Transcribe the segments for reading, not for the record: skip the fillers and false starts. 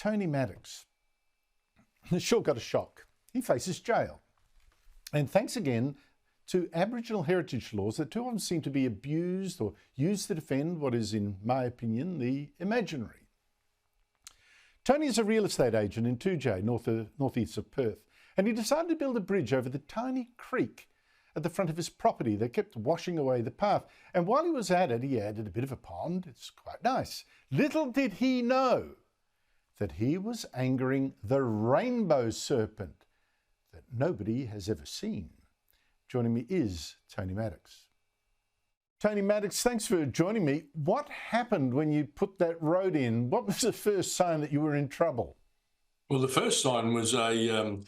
Tony Maddox has sure got a shock. He faces jail. And thanks again to Aboriginal heritage laws that too often seem to be abused or used to defend what is, in my opinion, the imaginary. Tony is a real estate agent in 2J, northeast of Perth, and he decided to build a bridge over the tiny creek at the front of his property that kept washing away the path. And while he was at it, he added a bit of a pond. It's quite nice. Little did he know that he was angering the rainbow serpent that nobody has ever seen. Joining me is Tony Maddox. Tony Maddox, thanks for joining me. What happened when you put that road in? What was the first sign that you were in trouble? Well, the first sign was a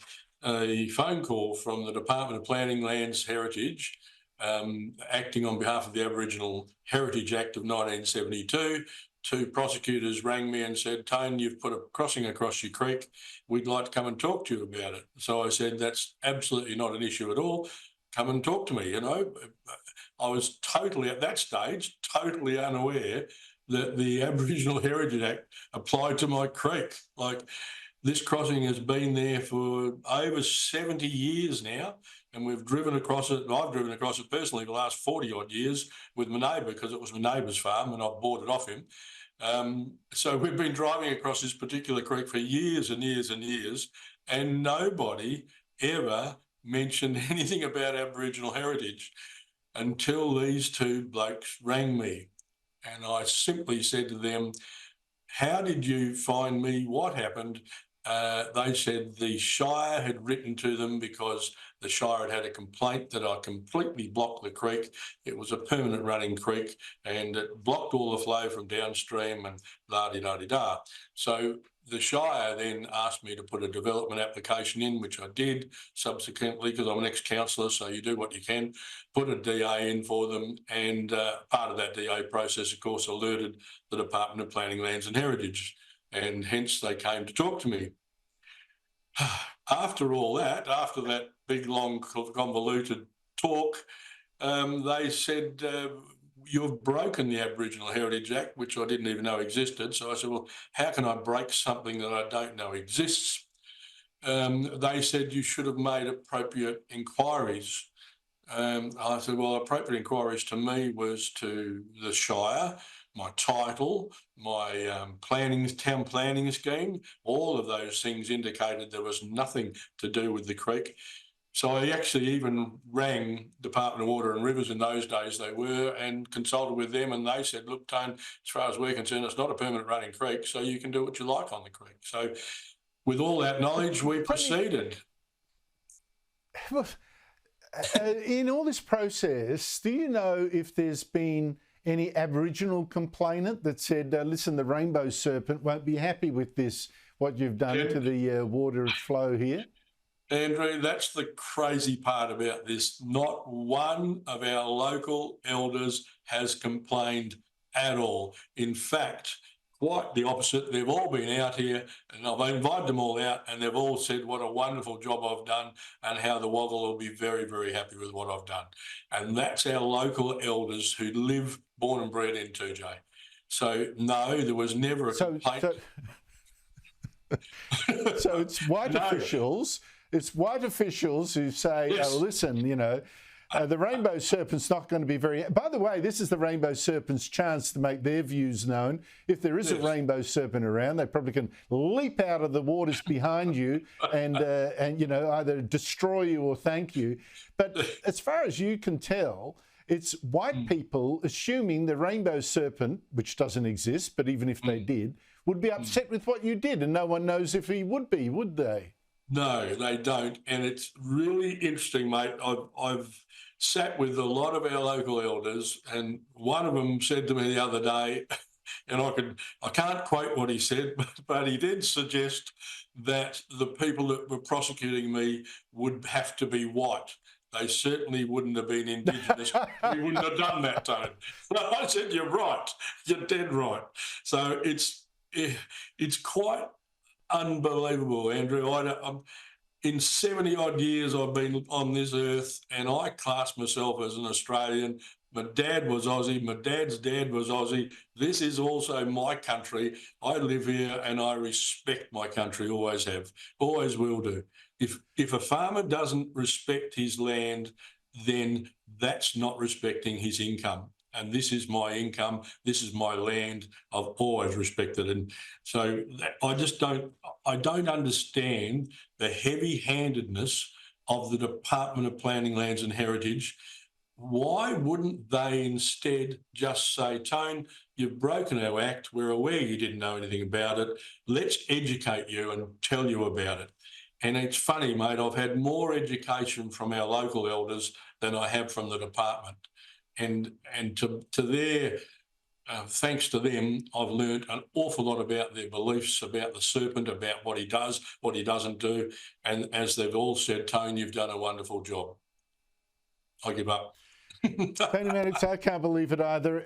phone call from the Department of Planning, Lands, Heritage, acting on behalf of the Aboriginal Heritage Act of 1972. Two prosecutors rang me and said, "Tone, you've put a crossing across your creek. We'd like to come and talk to you about it." So I said, "That's absolutely not an issue at all. Come and talk to me." You know, I was totally, at that stage, totally unaware that the Aboriginal Heritage Act applied to my creek. Like, this crossing has been there for over 70 years now, and we've driven across it. I've driven across it personally the last 40 odd years with my neighbour, because it was my neighbour's farm and I bought it off him. So we've been driving across this particular creek for years and years and years, and nobody ever mentioned anything about Aboriginal heritage until these two blokes rang me. And I simply said to them, "How did you find me? What happened?" They said the Shire had written to them because the Shire had a complaint that I completely blocked the creek. It was a permanent running creek and it blocked all the flow from downstream and la-di-da-di-da. So the Shire then asked me to put a development application in, which I did subsequently, because I'm an ex-councillor, so you do what you can, put a DA in for them, and part of that DA process, of course, alerted the Department of Planning, Lands and Heritage, and hence they came to talk to me. After all that, after that big, long, convoluted talk, they said, "You've broken the Aboriginal Heritage Act," which I didn't even know existed. So I said, "Well, how can I break something that I don't know exists?" They said, "You should have made appropriate inquiries." I said, "Well, appropriate inquiries to me was to the Shire, my title, my town planning scheme. All of those things indicated there was nothing to do with the creek." So I actually even rang Department of Water and Rivers, in those days they were, and consulted with them, and they said, "Look, Tone, as far as we're concerned, it's not a permanent running creek, so you can do what you like on the creek." So with all that knowledge, we proceeded. In all this process, do you know if there's been any Aboriginal complainant that said, "Listen, the rainbow serpent won't be happy with this, what you've done to the water flow here"? Andrew, that's the crazy part about this. Not one of our local elders has complained at all. In fact, quite the opposite. They've all been out here, and I've invited them all out, and they've all said what a wonderful job I've done and how the Woggle will be very, very happy with what I've done. And that's our local elders who live, born and bred in 2J. So no, there was never a complaint. So it's white officials. It's white officials who say, Yes. "Oh, listen, you know, the rainbow serpent's not going to be very..." By the way, this is the rainbow serpent's chance to make their views known. If there is a rainbow serpent around, they probably can leap out of the waters behind you and you know, either destroy you or thank you. But as far as you can tell, it's white people assuming the rainbow serpent, which doesn't exist, but even if they did, would be upset with what you did, and no one knows if he would be, would they? No, they don't. And it's really interesting, mate. I've sat with a lot of our local elders, and one of them said to me the other day, and I can't quote what he said, but he did suggest that the people that were prosecuting me would have to be white. They certainly wouldn't have been Indigenous. We wouldn't have done that, Tone. So I said, "You're right. You're dead right." So it's quite unbelievable, Andrew. In 70 odd years I've been on this earth, and I class myself as an Australian, My dad was Aussie. My dad's dad was Aussie. This is also my country. I live here and I respect my country, always have, always will do. If a farmer doesn't respect his land, then that's not respecting his income. And this is my income. This is my land. I've always respected. And so I don't understand the heavy-handedness of the Department of Planning, Lands and Heritage. Why wouldn't they instead just say, Tone, you've broken our act. We're aware you didn't know anything about it. Let's educate you and tell you about it. And it's funny, mate, I've had more education from our local elders than I have from the department. And to their, thanks to them, I've learned an awful lot about their beliefs, about the serpent, about what he does, what he doesn't do. And as they've all said, Tone, you've done a wonderful job. I give up. Tony Maddox, I can't believe it either.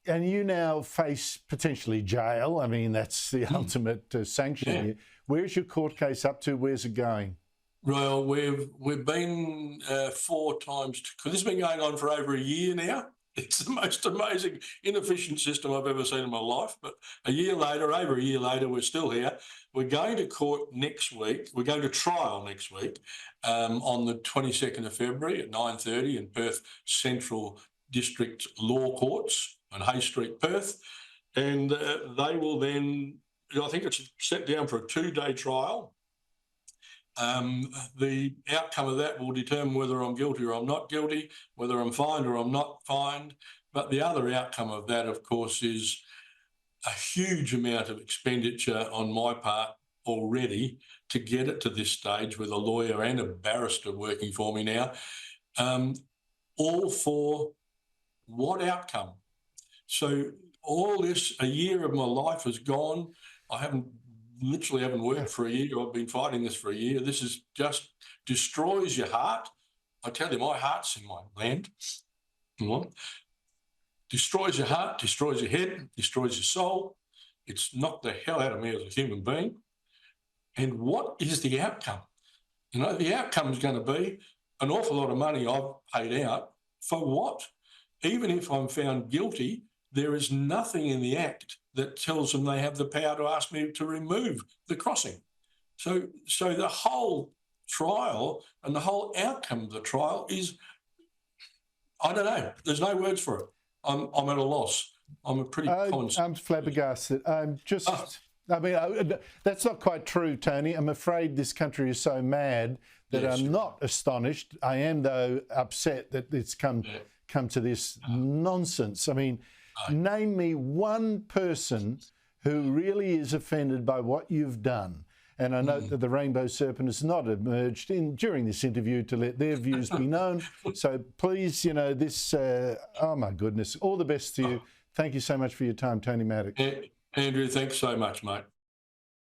And you now face potentially jail. I mean, that's the ultimate sanction. Yeah. Where's your court case up to? Where's it going? Well, we've been 4 times, because this has been going on for over a year now. It's the most amazing, inefficient system I've ever seen in my life. But over a year later, we're still here. We're going to court next week. We're going to trial next week on the 22nd of February at 9:30 in Perth Central District Law Courts on Hay Street, Perth. And they will then, I think it's set down for a 2-day trial. The outcome of that will determine whether I'm guilty or I'm not guilty, whether I'm fined or I'm not fined. But the other outcome of that, of course, is a huge amount of expenditure on my part already to get it to this stage with a lawyer and a barrister working for me now. All for what outcome? So all this, a year of my life has gone. I literally haven't worked for a year. I've been fighting this for a year. This is just destroys your heart. I tell you, my heart's in my land. Destroys your heart, destroys your head, destroys your soul. It's knocked the hell out of me as a human being. And what is the outcome? You know, the outcome is going to be an awful lot of money I've paid out for what? Even if I'm found guilty, there is nothing in the Act that tells them they have the power to ask me to remove the crossing. So the whole trial and the whole outcome of the trial is, I don't know. There's no words for it. I'm at a loss. I'm a pretty I'm flabbergasted. I'm just, I mean, that's not quite true, Tony. I'm afraid this country is so mad that I'm not astonished. I am, though, upset that it's come to this nonsense. I mean, name me one person who really is offended by what you've done. And I note that the Rainbow Serpent has not emerged during this interview to let their views be known. So please, you know, this, oh my goodness, all the best to you. Thank you so much for your time, Tony Maddox. Andrew, thanks so much, mate.